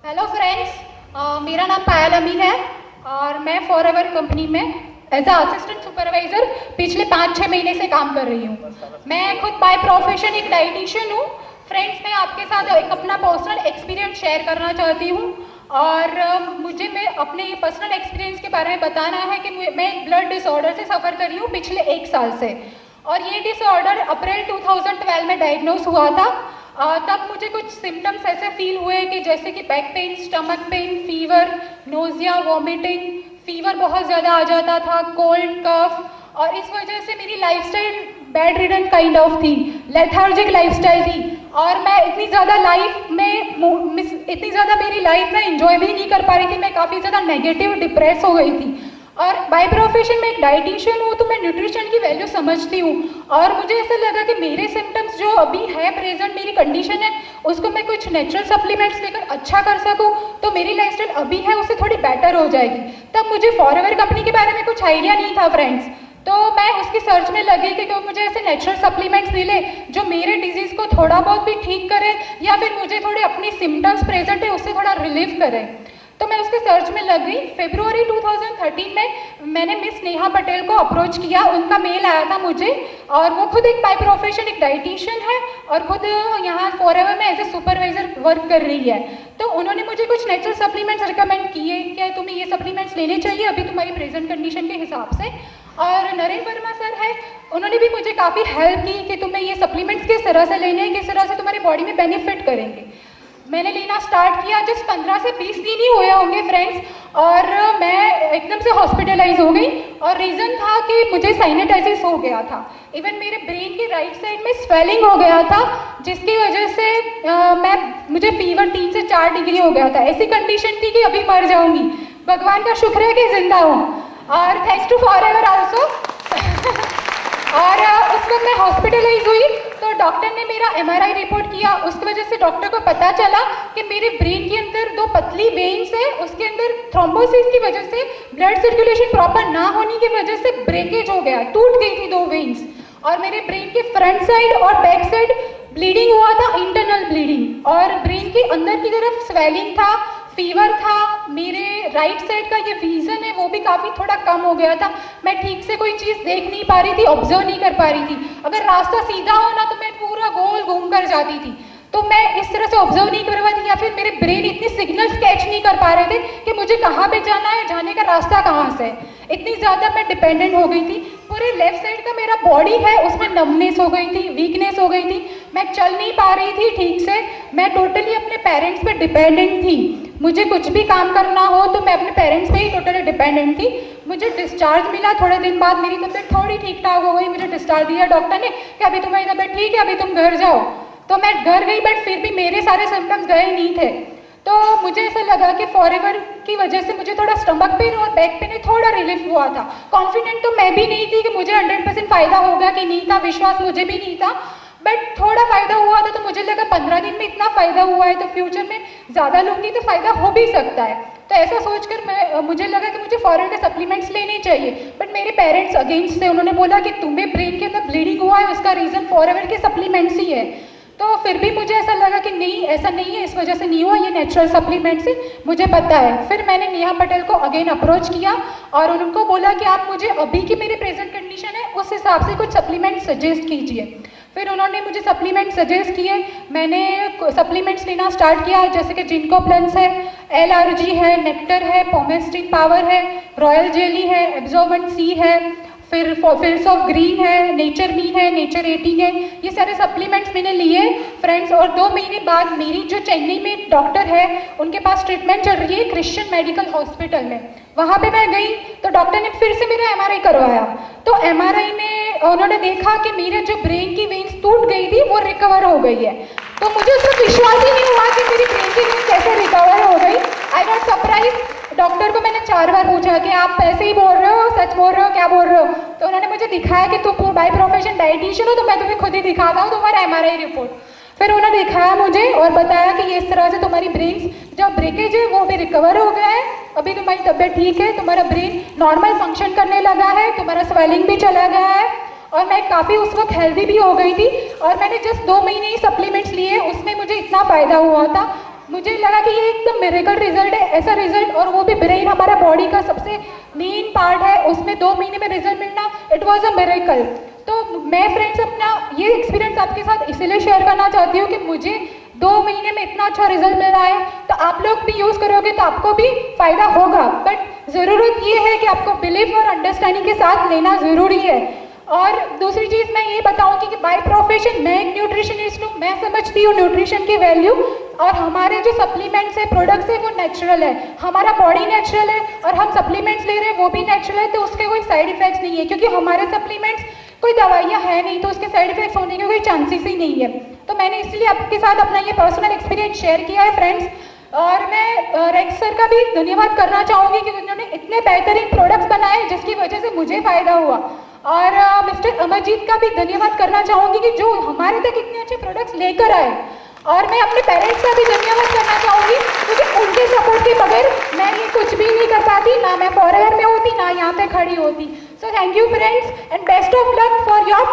Hello friends, मेरा नाम पायल अमीन है और मैं फॉरएवर कंपनी में एज अ असिस्टेंट सुपरवाइज़र पिछले 5-6 महीने से काम कर रही हूँ। मैं खुद बाय प्रोफेशन एक डाइटिशियन हूँ। फ्रेंड्स, मैं आपके साथ एक अपना पर्सनल एक्सपीरियंस शेयर करना चाहती हूँ और मैं अपने पर्सनल एक्सपीरियंस के बारे में बताना है कि मैं ब्लड डिसऑर्डर से सफ़र कर रही हूँ पिछले 1 साल से। और ये डिसऑर्डर अप्रैल 2012 में डायग्नोस हुआ था। तब मुझे कुछ सिम्टम्स ऐसे फील हुए कि जैसे कि back pain, stomach pain, fever, nausea, vomiting, fever बहुत ज़्यादा आ जाता था, कोल्ड, कफ, और इस वजह से मेरी lifestyle bed ridden kind of थी, लेथार्जिक लाइफस्टाइल थी और मैं इतनी ज़्यादा मेरी लाइफ में इंजॉय भी नहीं कर पा रही थी। मैं काफ़ी ज़्यादा नेगेटिव, डिप्रेस हो गई थी। और बाय प्रोफेशन में एक डाइटिशियन हूँ तो मैं न्यूट्रिशन की वैल्यू समझती हूँ और मुझे ऐसा लगा कि मेरे सिम्टम्स जो अभी है, प्रेजेंट मेरी कंडीशन है, उसको मैं कुछ नेचुरल सप्लीमेंट्स लेकर अच्छा कर सकूँ तो मेरी लाइफस्टाइल अभी है उससे थोड़ी बेटर हो जाएगी। तब मुझे फॉरएवर कंपनी के बारे में कुछ आइडिया नहीं था फ्रेंड्स, तो मैं उसकी सर्च में लगी कि मुझे ऐसे नेचुरल सप्लीमेंट्स मिले जो मेरे डिजीज़ को थोड़ा बहुत भी ठीक करे या फिर मुझे थोड़े अपनी सिम्टम्स प्रेजेंट है उससे थोड़ा रिलीव करे। तो मैं उसके सर्च में लग गई। फरवरी 2013 में मैंने मिस नेहा पटेल को अप्रोच किया, उनका मेल आया था मुझे और वो खुद एक बाय प्रोफेशन एक डाइटिशियन है और खुद यहाँ फॉरएवर में एज ए सुपरवाइजर वर्क कर रही है। तो उन्होंने मुझे कुछ नेचुरल सप्लीमेंट्स रिकमेंड किए कि तुम्हें ये सप्लीमेंट्स लेने चाहिए अभी तुम्हारी प्रेजेंट कंडीशन के हिसाब से। और नरेंद्र वर्मा सर है, उन्होंने भी मुझे काफ़ी हेल्प की कि तुम्हें ये सप्लीमेंट्स किस तरह से लेने हैं, किस तरह से तुम्हारी बॉडी में बेनिफिट करेंगे। मैंने लेना स्टार्ट किया, जस्ट 15 से 20 दिन ही हुए होंगे फ्रेंड्स, और मैं एकदम से हॉस्पिटलाइज हो गई और रीज़न था कि मुझे साइनेटाइटिस हो गया था। इवन मेरे ब्रेन के राइट साइड में स्वेलिंग हो गया था जिसकी वजह से मुझे फीवर 3 से 4 डिग्री हो गया था। ऐसी कंडीशन थी कि अभी मर जाऊंगी। भगवान का शुक्र है कि जिंदा हूँ और थैंक्स टू फॉरएवर आल्सो। और उस वक्त मैं हॉस्पिटलाइज हुई तो डॉक्टर ने मेरा एमआरआई रिपोर्ट किया। उसकी वजह से डॉक्टर को पता चला कि मेरे ब्रेन के अंदर 2 पतली वेन्स है, उसके अंदर थ्रोम्बोसिस की वजह से ब्लड सर्कुलेशन प्रॉपर ना होने की वजह से ब्रेकेज हो गया, टूट गई थी 2 वेन्स और मेरे ब्रेन के फ्रंट साइड और बैक साइड ब्लीडिंग हुआ था, इंटरनल ब्लीडिंग, और ब्रेन के अंदर की तरफ स्वेलिंग था, फीवर था। मेरे राइट साइड का ये विजन है वो भी काफ़ी थोड़ा कम हो गया था। मैं ठीक से कोई चीज़ देख नहीं पा रही थी, ऑब्जर्व नहीं कर पा रही थी। अगर रास्ता सीधा हो ना तो मैं पूरा गोल घूम कर जाती थी, तो मैं इस तरह से ऑब्जर्व नहीं कर पाती या फिर मेरे ब्रेन इतनी सिग्नल्स कैच नहीं कर पा रहे थे कि मुझे कहाँ पे जाना है, जाने का रास्ता कहाँ से है। इतनी ज़्यादा मैं डिपेंडेंट हो गई थी। पूरे लेफ्ट साइड का मेरा बॉडी है उसमें नमनेस हो गई थी, वीकनेस हो गई थी, मैं चल नहीं पा रही थी ठीक से। मैं टोटली अपने पेरेंट्स पे डिपेंडेंट थी। मुझे कुछ भी काम करना हो तो मैं अपने पेरेंट्स पे ही टोटली डिपेंडेंट थी। मुझे डिस्चार्ज मिला, थोड़े दिन बाद मेरी तबीयत थोड़ी ठीक ठाक हो गई। मुझे डिस्चार्ज दिया डॉक्टर ने कि अभी तुम्हारी तबीयत ठीक है, अभी तुम घर जाओ। तो मैं घर गई बट फिर भी मेरे सारे सिम्टम्स गए नहीं थे। तो मुझे ऐसा लगा कि फॉरएवर की वजह से मुझे थोड़ा स्टमक पेन और बैक पेन में थोड़ा रिलीफ हुआ था। कॉन्फिडेंट तो मैं भी नहीं थी कि मुझे 100% फ़ायदा होगा कि नहीं था, विश्वास मुझे भी नहीं था, बट थोड़ा फ़ायदा हुआ था। तो मुझे लगा 15 दिन में इतना फ़ायदा हुआ है तो फ्यूचर में ज़्यादा लूँगी तो फ़ायदा हो भी सकता है। तो ऐसा सोचकर मुझे लगा कि मुझे फॉरएवर के सप्लीमेंट्स लेने चाहिए। बट मेरे पेरेंट्स अगेंस्ट थे, उन्होंने बोला कि तुम्हें ब्रेन के अंदर ब्लीडिंग हुआ है, उसका रीज़न फॉरएवर के सप्लीमेंट्स ही है। तो फिर भी मुझे ऐसा लगा कि नहीं, ऐसा नहीं है, इस वजह से नहीं हुआ, ये नेचुरल सप्लीमेंट्स से मुझे पता है। फिर मैंने नेहा पटेल को अगेन अप्रोच किया और उनको बोला कि आप मुझे अभी की मेरी प्रेजेंट कंडीशन है उस हिसाब से कुछ सप्लीमेंट सजेस्ट कीजिए। फिर उन्होंने मुझे सप्लीमेंट सजेस्ट किए। मैंने सप्लीमेंट्स लेना स्टार्ट किया जैसे कि जिनको प्लस है, LRG है, नेक्टर है, पोमेस्ट्रिन पावर है, रॉयल जेली है, एब्जॉर्बेंट सी है, फिर फिल्स ऑफ ग्रीन है, नेचर मीन है, नेचर 18 है। ये सारे सप्लीमेंट्स मैंने लिए फ्रेंड्स। और 2 महीने बाद मेरी जो चेन्नई में डॉक्टर है उनके पास ट्रीटमेंट चल रही है क्रिश्चियन मेडिकल हॉस्पिटल में, वहाँ पे मैं गई तो डॉक्टर ने फिर से मेरा MRI करवाया। तो MRI में उन्होंने देखा कि मेरे जो ब्रेन की वेन्स टूट गई थी वो रिकवर हो गई है। तो मुझे उसका विश्वास ही नहीं हुआ कि मेरी ब्रेन की वेन कैसे रिकवर हो गई। I got surprise. डॉक्टर को मैंने 4 बार पूछा कि आप ऐसे ही बोल रहे हो, सच बोल रहे हो, क्या बोल रहे हो? तो उन्होंने मुझे दिखाया कि तुम बाय प्रोफेशन डाइटिशियन हो तो मैं तुम्हें खुद ही दिखाता हूँ तुम्हारा MRI रिपोर्ट। फिर उन्होंने दिखाया मुझे और बताया कि ये इस तरह से तुम्हारी ब्रेन जो ब्रेकेज है वो भी रिकवर हो गया है, अभी तुम्हारी तबीयत ठीक है, तुम्हारा ब्रेन नॉर्मल फंक्शन करने लगा है, तुम्हारा स्वेलिंग भी चला गया है। और मैं काफ़ी उस वक्त हेल्दी भी हो गई थी और मैंने जस्ट 2 महीने ही सप्लीमेंट्स लिए, उसमें मुझे इतना फ़ायदा हुआ था। मुझे लगा कि ये एकदम मिरेकल रिजल्ट है, ऐसा रिजल्ट, और वो भी ब्रेन हमारा बॉडी का सबसे मेन पार्ट है, उसमें 2 महीने में रिजल्ट मिलना, इट वॉज अ मिरेकल। तो मैं फ्रेंड्स अपना ये एक्सपीरियंस आपके साथ इसीलिए शेयर करना चाहती हूँ कि मुझे 2 महीने में इतना अच्छा रिजल्ट मिल रहा है, तो आप लोग भी यूज़ करोगे तो आपको भी फ़ायदा होगा। बट ज़रूरत ये है कि आपको बिलीव और अंडरस्टैंडिंग के साथ लेना ज़रूरी है। और दूसरी चीज़ मैं ये बताऊंगी कि बाय प्रोफेशन मैं एक न्यूट्रिशनिस्ट हूँ, मैं समझती हूँ न्यूट्रिशन की वैल्यू, और हमारे जो सप्लीमेंट्स है, प्रोडक्ट्स है, वो नेचुरल है, हमारा बॉडी नेचुरल है, और हम सप्लीमेंट्स ले रहे हैं वो भी नेचुरल है, तो उसके कोई साइड इफेक्ट्स नहीं है, क्योंकि हमारे सप्लीमेंट्स कोई दवाइयाँ है नहीं, तो उसके साइड इफेक्ट्स होने के कोई चांसेस ही नहीं है। तो मैंने इसलिए आपके साथ अपना ये पर्सनल एक्सपीरियंस शेयर किया है फ्रेंड्स। और मैं रेक्स सर का भी धन्यवाद करना चाहूँगी कि उन्होंने इतने बेहतरीन प्रोडक्ट्स बनाए जिसकी वजह से मुझे फ़ायदा हुआ। और मिस्टर अमरजीत का भी धन्यवाद करना चाहूँगी कि जो हमारे तक इतने अच्छे प्रोडक्ट्स लेकर आए। और मैं अपने पेरेंट्स का भी धन्यवाद करना चाहूँगी, क्योंकि उनके सपोर्ट के बगैर मैं ये कुछ भी नहीं कर पाती, ना मैं फॉरएवर में होती, ना यहाँ पे खड़ी होती। So thank you friends and best of luck for your